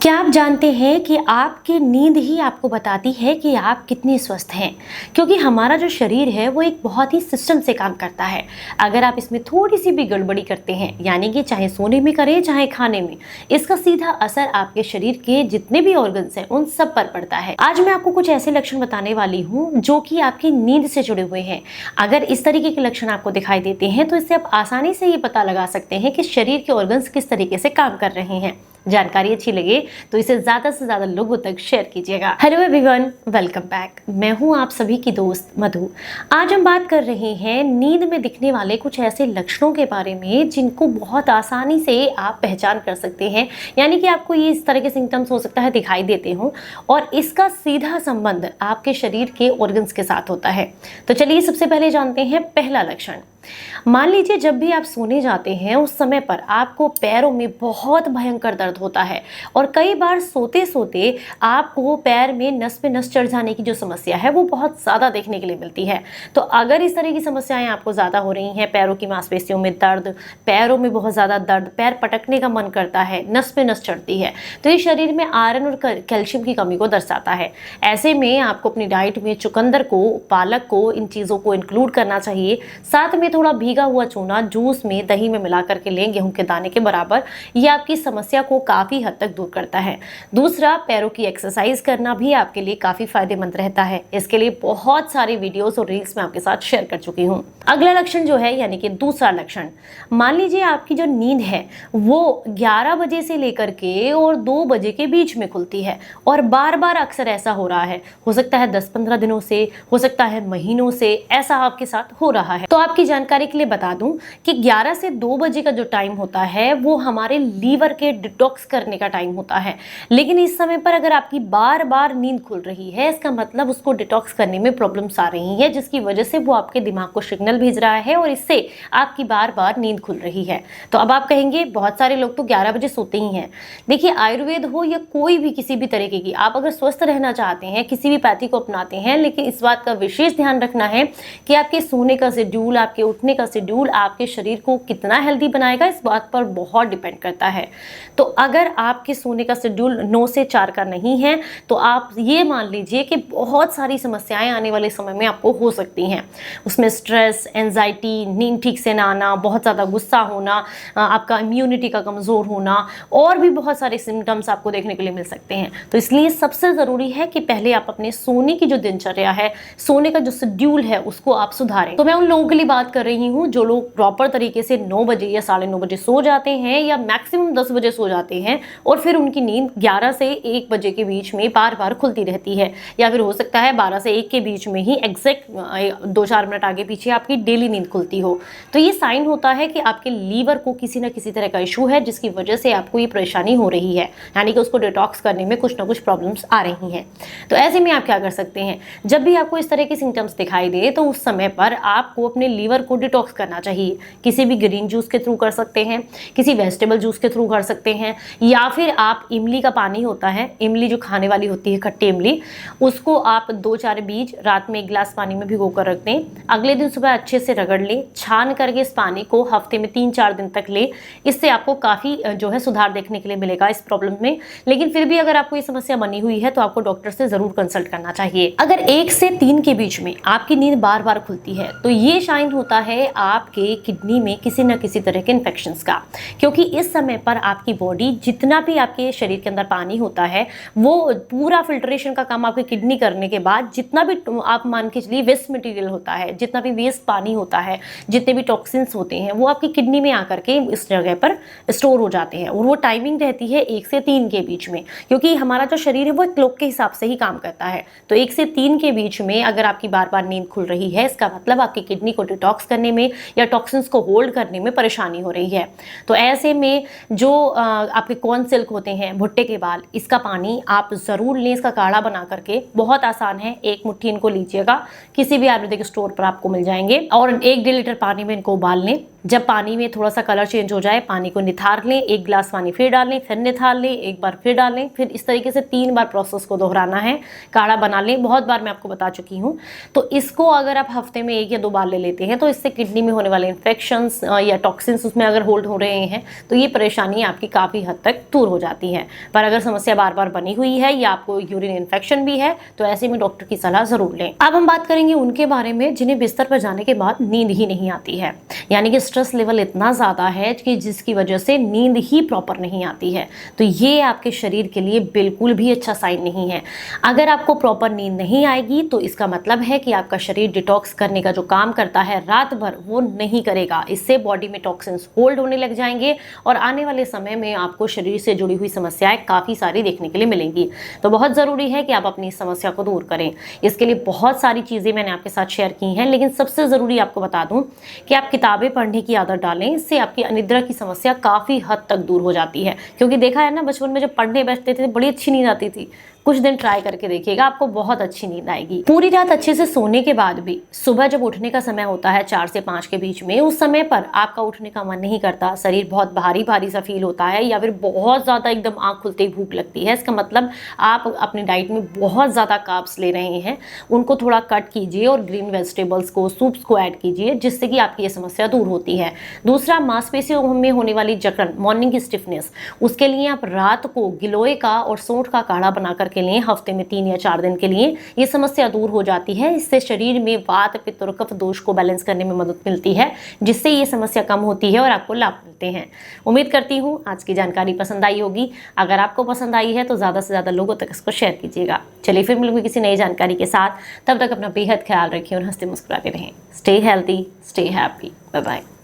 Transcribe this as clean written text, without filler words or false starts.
क्या आप जानते हैं कि आपकी नींद ही आपको बताती है कि आप कितने स्वस्थ हैं? क्योंकि हमारा जो शरीर है वो एक बहुत ही सिस्टम से काम करता है। अगर आप इसमें थोड़ी सी भी गड़बड़ी करते हैं, यानी कि चाहे सोने में करें चाहे खाने में, इसका सीधा असर आपके शरीर के जितने भी ऑर्गन्स हैं उन सब पर पड़ता है। आज मैं आपको कुछ ऐसे लक्षण बताने वाली हूँ जो कि आपकी नींद से जुड़े हुए हैं। अगर इस तरीके के लक्षण आपको दिखाई देते हैं तो इससे आप आसानी से ये पता लगा सकते हैं कि शरीर के ऑर्गन्स किस तरीके से काम कर रहे हैं। जानकारी अच्छी लगे तो इसे ज्यादा से ज्यादा लोगों तक शेयर कीजिएगा। Hello everyone, welcome back. मैं हूं आप सभी की दोस्त मधु। आज हम बात कर रहे हैं नींद में दिखने वाले कुछ ऐसे लक्षणों के बारे में जिनको बहुत आसानी से आप पहचान कर सकते हैं, यानी कि आपको ये इस तरह के सिम्टम्स हो सकता है दिखाई देते हो और इसका सीधा संबंध आपके शरीर के ऑर्गन्स के साथ होता है। तो चलिए सबसे पहले जानते हैं पहला लक्षण। मान लीजिए जब भी आप सोने जाते हैं उस समय पर आपको पैरों में बहुत भयंकर दर्द होता है और कई बार सोते सोते आपको पैर में नस पे नस चढ़ जाने की जो समस्या है वो बहुत ज़्यादा देखने के लिए मिलती है। तो अगर इस तरह की समस्याएं आपको ज़्यादा हो रही हैं, पैरों की मांसपेशियों में दर्द, पैरों में बहुत ज़्यादा दर्द, पैर पटकने का मन करता है, नस पे नस चढ़ती है, तो ये शरीर में आयरन और कैल्शियम की कमी को दर्शाता है। ऐसे में आपको अपनी डाइट में चुकंदर को, पालक को, इन चीज़ों को इंक्लूड करना चाहिए। साथ में थोड़ा भीगा हुआ चूना जूस में, दही में मिला करके लें, गेहूं के दाने के बराबर। ये आपकी समस्या को काफी हद तक दूर करता है। दूसरा, पैरों की एक्सरसाइज करना भी आपके लिए काफी फायदेमंद रहता है। इसके लिए बहुत सारे वीडियोस और रील्स मैं आपके साथ शेयर कर चुकी हूँ। अगला लक्षण जो है, यानी कि दूसरा लक्षण, मान लीजिए आपकी जो नींद है वो 11 बजे से लेकर के और 2 बजे के बीच में खुलती है और बार बार अक्सर ऐसा हो रहा है। हो सकता है 10-15 दिनों से, हो सकता है महीनों से ऐसा आपके साथ हो रहा है। तो आपकी जानकारी के लिए बता दूं कि 11 से 2 बजे का जो टाइम होता है वो हमारे लीवर के डिटॉक्स करने का टाइम होता है। लेकिन इस समय पर अगर आपकी बार बार नींद खुल रही है, इसका मतलब उसको डिटॉक्स करने में प्रॉब्लम्स आ रही हैं, जिसकी वजह से वो आपके दिमाग को सिग्नल भेज रहा है और इससे आपकी बार बार नींद खुल रही है। तो अब आप कहेंगे बहुत सारे लोग तो 11 बजे सोते ही हैं। देखिए, आयुर्वेद हो या कोई भी किसी भी तरीके की, आप अगर स्वस्थ रहना चाहते हैं, किसी भी पैथी को अपनाते हैं, लेकिन इस बात का विशेष ध्यान रखना है कि आपके सोने का शेड्यूल, आपके उठने का शेड्यूल आपके शरीर को कितना हेल्दी बनाएगा, इस बात पर बहुत डिपेंड करता है। तो अगर आपके सोने का शेड्यूल 9 से 4 का नहीं है तो आप ये मान लीजिए कि बहुत सारी समस्याएं आने वाले समय में आपको हो सकती हैं। उसमें स्ट्रेस, एंजाइटी, नींद ठीक से ना आना, बहुत ज़्यादा गुस्सा होना, आपका इम्यूनिटी का कमज़ोर होना और भी बहुत सारे सिम्टम्स आपको देखने के लिए मिल सकते हैं। तो इसलिए सबसे ज़रूरी है कि पहले आप अपने सोने की जो दिनचर्या है, सोने का जो शेड्यूल है, उसको आप सुधारें। तो मैं उन लोगों के लिए बात कर रही हूँ जो लोग प्रॉपर तरीके से 9 बजे या 9:30 बजे सो जाते हैं या मैक्सिमम 10 बजे सो जाते हैं और फिर उनकी नींद 11 से 1 बजे के बीच में बार बार खुलती रहती है, या फिर हो सकता है 12 से 1 के बीच में ही एग्जैक्ट 2-4 मिनट आगे पीछे आपकी डेली नींद खुलती हो। तो ये साइन होता है कि आपके लीवर को किसी न किसी तरह का इशू है जिसकी वजह से आपको ये परेशानी हो रही है, यानी कि उसको डिटॉक्स करने में कुछ ना कुछ प्रॉब्लम्स आ रही हैं। तो ऐसे में आप क्या कर सकते हैं, जब भी आपको इस तरह के सिम्टम्स दिखाई दे तो उस समय पर आपको अपने लीवर को डिटॉक्स करना चाहिए। किसी भी ग्रीन जूस के थ्रू कर सकते हैं, किसी वेजिटेबल जूस के थ्रू कर सकते हैं, या फिर आप इमली का पानी होता है, इमली जो खाने वाली होती है, खट्टी इमली, उसको आप 2-4 बीज रात में 1 गिलास पानी में भिगो कर रख दें। अगले दिन सुबह अच्छे से रगड़ लें, छान करके इस पानी को हफ्ते में 3-4 दिन तक लें। इससे आपको काफ़ी जो है सुधार देखने के लिए मिलेगा इस प्रॉब्लम में। लेकिन फिर भी अगर आपको ये समस्या बनी हुई है तो आपको डॉक्टर से ज़रूर कंसल्ट करना चाहिए। अगर 1 से 3 के बीच में आपकी नींद बार बार खुलती है तो ये साइन होता है आपके किडनी में किसी न किसी तरह के इन्फेक्शंस का, क्योंकि इस समय पर आपकी बॉडी, जितना भी आपके शरीर के अंदर पानी होता है, वो पूरा फिल्ट्रेशन का काम आपकी किडनी करने के बाद जितना भी आप मान के चलिए वेस्ट मटेरियल होता है, जितना भी वेस्ट पानी होता है, जितने भी टॉक्सिन्स होते हैं, वो आपकी किडनी में आकर के इस जगह पर स्टोर हो जाते हैं और वो टाइमिंग रहती है 1 से 3 के बीच में, क्योंकि हमारा जो शरीर है वो एक क्लॉक के हिसाब से ही काम करता है। तो 1 से 3 के बीच में अगर आपकी बार बार नींद खुल रही है, इसका मतलब आपकी किडनी को डिटॉक्स करने में या टॉक्सिन्स को होल्ड करने में परेशानी हो रही है। तो ऐसे में जो आपके कॉर्न सिल्क होते हैं, भुट्टे के बाल, इसका पानी आप ज़रूर लें। इसका काढ़ा बना करके, बहुत आसान है, 1 मुट्ठी इनको लीजिएगा, किसी भी आयुर्वेदिक स्टोर पर आपको मिल जाएंगे और 1-1.5 लीटर पानी में इनको उबाल लें। जब पानी में थोड़ा सा कलर चेंज हो जाए, पानी को निथार लें, 1 गिलास पानी फिर डाल लें, फिर निथार लें, एक बार फिर डालें, फिर इस तरीके से 3 बार प्रोसेस को दोहराना है। काढ़ा बना लें, बहुत बार मैं आपको बता चुकी हूँ। तो इसको अगर आप हफ्ते में 1 या 2 बार ले लेते हैं तो इससे किडनी में होने वाले इन्फेक्शंस या टॉक्सिन्स उसमें अगर होल्ड हो रहे हैं तो ये परेशानी आपकी काफ़ी हद तक दूर हो जाती है। पर अगर समस्या बार बार बनी हुई है या आपको यूरिन इन्फेक्शन भी है तो ऐसे में डॉक्टर की सलाह ज़रूर लें। अब हम बात करेंगे उनके बारे में जिन्हें बिस्तर पर जाने के बाद नींद ही नहीं आती है, यानी कि स्ट्रेस लेवल इतना ज़्यादा है कि जिसकी वजह से नींद ही प्रॉपर नहीं आती है। तो ये आपके शरीर के लिए बिल्कुल भी अच्छा साइन नहीं है। अगर आपको प्रॉपर नींद नहीं आएगी तो इसका मतलब है कि आपका शरीर डिटॉक्स करने का जो काम करता है रात भर वो नहीं करेगा। इससे बॉडी में टॉक्सिन्स होल्ड होने लग जाएंगे और आने वाले समय में आपको शरीर से जुड़ी हुई समस्याएं काफ़ी सारी देखने के लिए मिलेंगी। तो बहुत ज़रूरी है कि आप अपनी इस समस्या को दूर करें। इसके लिए बहुत सारी चीज़ें मैंने आपके साथ शेयर की हैं, लेकिन सबसे ज़रूरी आपको बता दूं कि आप किताबें पढ़ने की आदत डालें। इससे आपकी अनिद्रा की समस्या काफ़ी हद तक दूर हो जाती है। क्योंकि देखा है ना, बचपन में जब पढ़ने बैठते थे बड़ी अच्छी नींद आती थी। कुछ दिन ट्राई करके देखिएगा, आपको बहुत अच्छी नींद आएगी। पूरी रात अच्छे से सोने के बाद भी सुबह जब उठने का समय होता है 4 से 5 के बीच में, उस समय पर आपका उठने का मन नहीं करता, शरीर बहुत भारी भारी सा फील होता है या फिर बहुत ज़्यादा एकदम आँख खुलते ही भूख लगती है, इसका मतलब आप अपनी डाइट में बहुत ज़्यादा कार्ब्स ले रहे हैं। उनको थोड़ा कट कीजिए और ग्रीन वेजिटेबल्स को, सूप्स को ऐड कीजिए, जिससे कि आपकी ये समस्या दूर होती है। दूसरा, मांसपेशियों में होने वाली जकड़न, मॉर्निंग की स्टिफनेस, उसके लिए आप रात को गिलोय का और सौंठ का काढ़ा बनाकर के लिए हफ्ते में 3 या 4 दिन के लिए, ये समस्या दूर हो जाती है। इससे शरीर में वात, पित्त और कफ दोष को बैलेंस करने में मदद मिलती है, जिससे ये समस्या कम होती है और आपको लाभ मिलते हैं। उम्मीद करती हूँ आज की जानकारी पसंद आई होगी। अगर आपको पसंद आई है तो ज़्यादा से ज़्यादा लोगों तक इसको शेयर कीजिएगा। चलिए फिर मिलूंगी किसी नई जानकारी के साथ। तब तक अपना बेहद ख्याल रखिए और हंसते मुस्कुराते रहें। Stay healthy, stay happy. Bye bye.